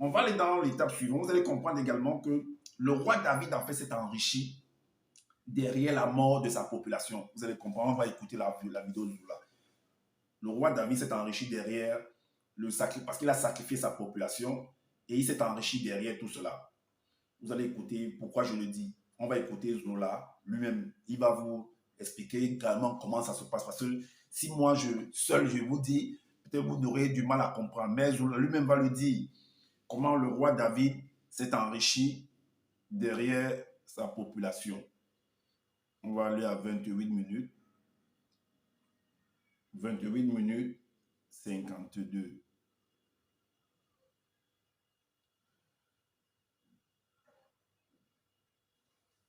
On va aller dans l'étape suivante. Vous allez comprendre également que le roi David, en fait, s'est enrichi derrière la mort de sa population. Vous allez comprendre, on va écouter la vidéo de là. Le roi David s'est enrichi derrière le sacrifice, parce qu'il a sacrifié sa population et il s'est enrichi derrière tout cela. Vous allez écouter pourquoi je le dis. On va écouter Zola lui-même. Il va vous expliquer également comment ça se passe. Parce que si moi, seul, je vous dis, peut-être vous aurez du mal à comprendre. Mais Zola lui-même va lui dire comment le roi David s'est enrichi derrière sa population. On va aller à 28 minutes. 28 minutes 52.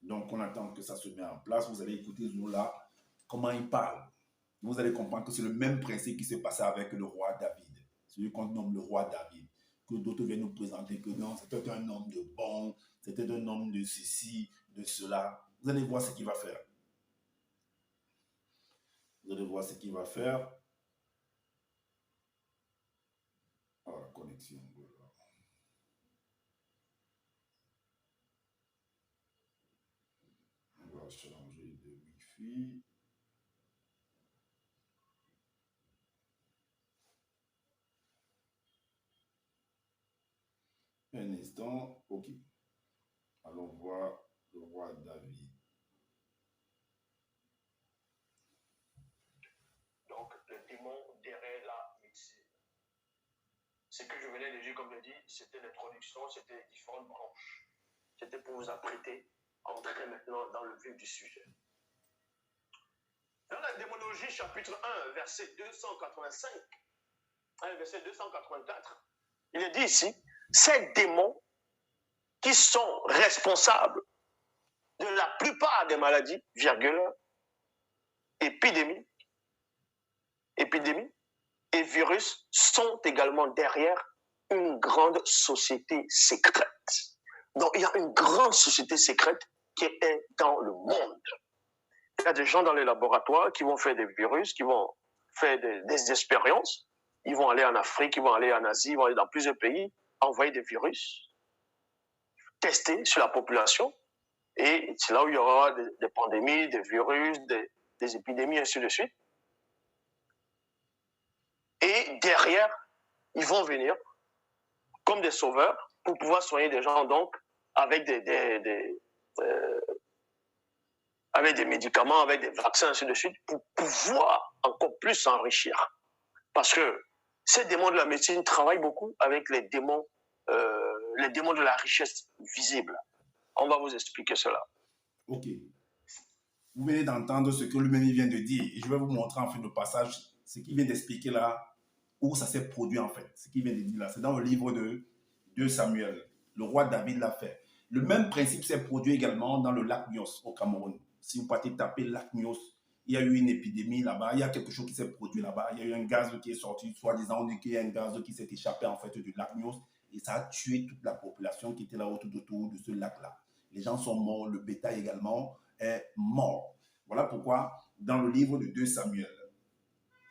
Donc, on attend que ça se mette en place. Vous allez écouter Zola, comment il parle. Vous allez comprendre que c'est le même principe qui s'est passé avec le roi David. Celui qu'on nomme le roi David. Que d'autres viennent nous présenter que non, c'était un homme de bon, c'était un homme de ceci, de cela. Vous allez voir ce qu'il va faire. Vous allez voir ce qu'il va faire. Oh, la connexion. On va changer de Wi-Fi. Un instant. OK. Allons voir le roi David. Donc, le démon derrière la médecine. Ce que je venais de dire, comme je dis, c'était l'introduction, c'était les différentes branches. C'était pour vous apprêter à entrer maintenant dans le vif du sujet. Dans la démonologie, chapitre 1, verset 285, verset 284, il est dit ici, ces démons qui sont responsables de la plupart des maladies, virgule, épidémies et virus sont également derrière une grande société secrète. Donc, il y a une grande société secrète qui est dans le monde. Il y a des gens dans les laboratoires qui vont faire des virus, qui vont faire des expériences. Ils vont aller en Afrique, ils vont aller en Asie, ils vont aller dans plusieurs pays, envoyer des virus, tester sur la population. Et c'est là où il y aura des pandémies, des virus, des épidémies, ainsi de suite. Et derrière, ils vont venir comme des sauveurs pour pouvoir soigner des gens donc avec des médicaments, avec des vaccins, ainsi de suite, pour pouvoir encore plus s'enrichir. Parce que ces démons de la médecine travaillent beaucoup avec les démons de la richesse visible. On va vous expliquer cela. OK. Vous venez d'entendre ce que lui-même vient de dire. Et je vais vous montrer en fait le passage, ce qu'il vient d'expliquer là, où ça s'est produit en fait. Ce qu'il vient de dire là, c'est dans le livre de 2 Samuel. Le roi David l'a fait. Le même principe s'est produit également dans le lac Nyos au Cameroun. Si vous partez taper lac Nyos, il y a eu une épidémie là-bas, il y a quelque chose qui s'est produit là-bas, il y a eu un gaz qui est sorti, soi-disant on dit qu'il y a un gaz qui s'est échappé en fait du lac Nyos et ça a tué toute la population qui était là autour de ce lac-là. Les gens sont morts, le bétail également est mort. Voilà pourquoi dans le livre de 2 Samuel,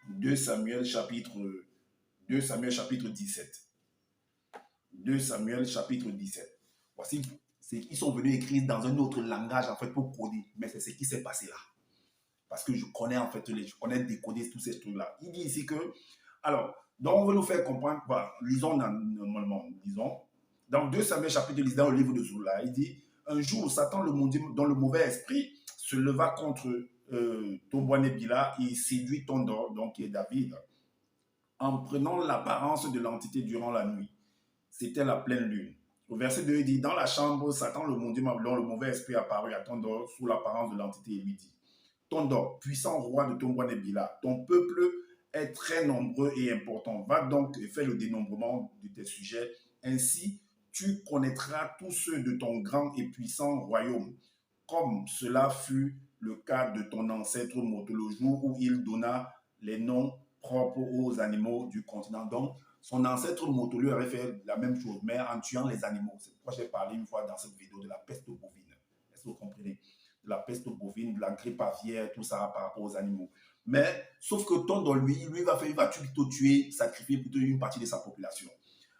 2 Samuel chapitre 17. 2 Samuel chapitre 17. Voici, ils sont venus écrire dans un autre langage en fait pour coder, mais c'est ce qui s'est passé là. Parce que je connais en fait, je connais décoder tous ces trucs-là. Il dit ici que, alors, donc on veut nous faire comprendre, bah, lisons normalement, disons, dans 2 Samuel chapitre 10, dans le livre de Zola, il dit, un jour, Satan, dans le mauvais esprit, se leva contre Tombouanébila et séduit Tondor, donc qui est David, en prenant l'apparence de l'entité durant la nuit. C'était la pleine lune. Au verset 2, il dit, dans la chambre, Satan, le mauvais esprit apparut à Tondor sous l'apparence de l'entité et lui dit, Tondor, puissant roi de Tombouanébila, ton peuple est très nombreux et important. Va donc et fais le dénombrement de tes sujets. Ainsi, tu connaîtras tous ceux de ton grand et puissant royaume, comme cela fut le cas de ton ancêtre Moto, le jour où il donna les noms propres aux animaux du continent. Donc, son ancêtre Moto lui avait fait la même chose, mais en tuant les animaux. C'est pourquoi j'ai parlé une fois dans cette vidéo de la peste bovine. Est-ce que vous comprenez? De la peste bovine, de la grippe aviaire, tout ça par rapport aux animaux. Mais, sauf que Tondor, lui va plutôt tuer, sacrifier plutôt une partie de sa population.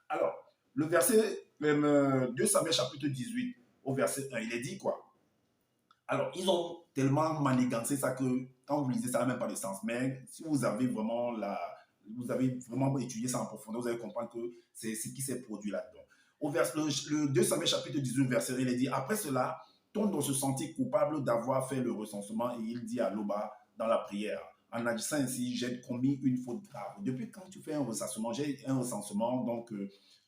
Alors, le verset 2 Samuel chapitre 18 au verset 1, il est dit quoi? Alors, ils ont tellement manigancé ça que quand vous lisez, ça n'a même pas de sens. Mais si vous avez vraiment vous avez vraiment étudié ça en profondeur, vous allez comprendre que c'est ce qui s'est produit là-dedans. Le 2 Samuel chapitre 18, verset 1, il est dit, après cela, Tondre se sentit coupable d'avoir fait le recensement et il dit à Loba dans la prière, en agissant ainsi, j'ai commis une faute grave. Depuis quand tu fais un recensement, j'ai un recensement, donc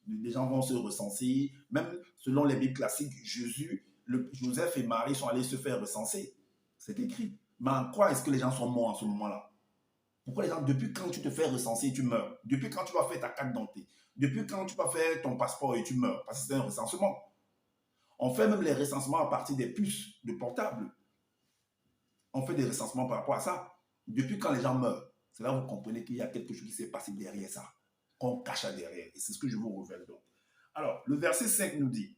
les gens vont se recenser. Même selon les Bibles classiques, Joseph et Marie sont allés se faire recenser. C'est écrit. Mais en quoi est-ce que les gens sont morts en ce moment-là? Pourquoi les gens, depuis quand tu te fais recenser, tu meurs? Depuis quand tu vas faire ta carte d'identité? Depuis quand tu vas faire ton passeport et tu meurs? Parce que c'est un recensement. On fait même les recensements à partir des puces de portable. On fait des recensements par rapport à ça. Depuis quand les gens meurent? C'est là que vous comprenez qu'il y a quelque chose qui s'est passé derrière ça, qu'on cache derrière. Et c'est ce que je vous révèle donc. Alors, le verset 5 nous dit,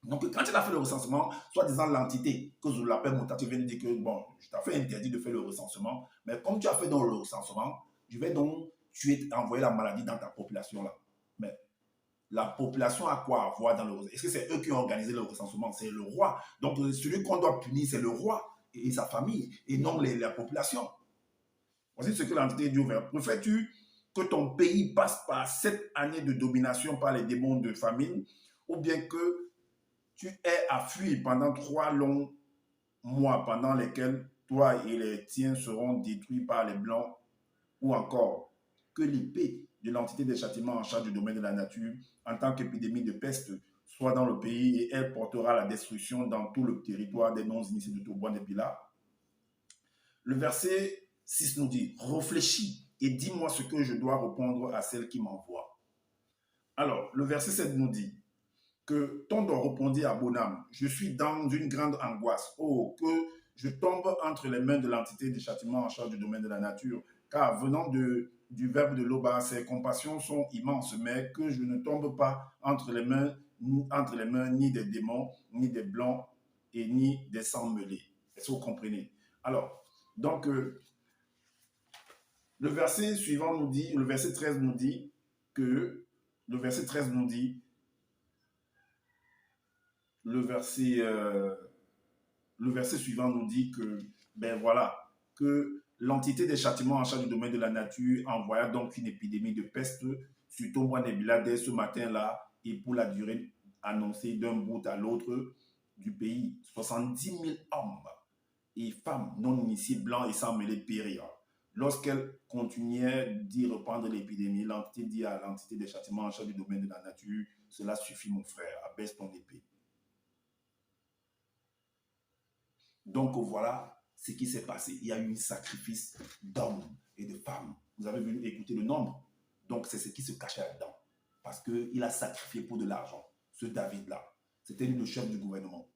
donc quand il a fait le recensement, soit disant l'entité, que je l'appelle mon tu viens de dire que, bon, je t'ai fait interdit de faire le recensement, mais comme tu as fait dans le recensement, je vais donc envoyer la maladie dans ta population là. Mais la population a quoi à voir dans le recensement? Est-ce que c'est eux qui ont organisé le recensement? C'est le roi. Donc celui qu'on doit punir, c'est le roi et sa famille, et non la population. Voici ce que l'entité dit ouvert. Préfères-tu que ton pays passe par 7 années de domination par les démons de famine, ou bien que tu aies à fuir pendant 3 longs mois pendant lesquels toi et les tiens seront détruits par les Blancs, ou encore que l'épée de l'entité des châtiments en charge du domaine de la nature en tant qu'épidémie de peste soit dans le pays et elle portera la destruction dans tout le territoire des non-initiés de Tourbois des Pilat. Le verset 6 nous dit, réfléchis et dis-moi ce que je dois répondre à celle qui m'envoie. Alors, le verset 7 nous dit que Tondre répondit à Bonham, je suis dans une grande angoisse. Oh, que je tombe entre les mains de l'entité des châtiments en charge du domaine de la nature, car venant du verbe de Loba, ses compassions sont immenses, mais que je ne tombe pas entre les mains ni des démons, ni des blancs, et ni des sangs mêlés. Est-ce que vous comprenez? Alors, donc, le verset suivant nous dit, le verset 13 nous dit que, le verset 13 nous dit, le verset suivant nous dit que, ben voilà, que l'entité des châtiments en charge du domaine de la nature envoya donc une épidémie de peste sur Tourbois Nebila dès ce matin-là et pour la durée annoncée d'un bout à l'autre du pays. 70 000 hommes et femmes non initiées, blancs et sans mêler périrent. Lorsqu'elle continuait d'y reprendre l'épidémie, l'entité dit à l'entité des châtiments en charge du domaine de la nature, cela suffit mon frère, abaisse ton épée. Donc voilà ce qui s'est passé. Il y a eu un sacrifice d'hommes et de femmes. Vous avez vu, écouter le nombre. Donc c'est ce qui se cachait là-dedans. Parce qu'il a sacrifié pour de l'argent. Ce David-là, c'était lui le chef du gouvernement.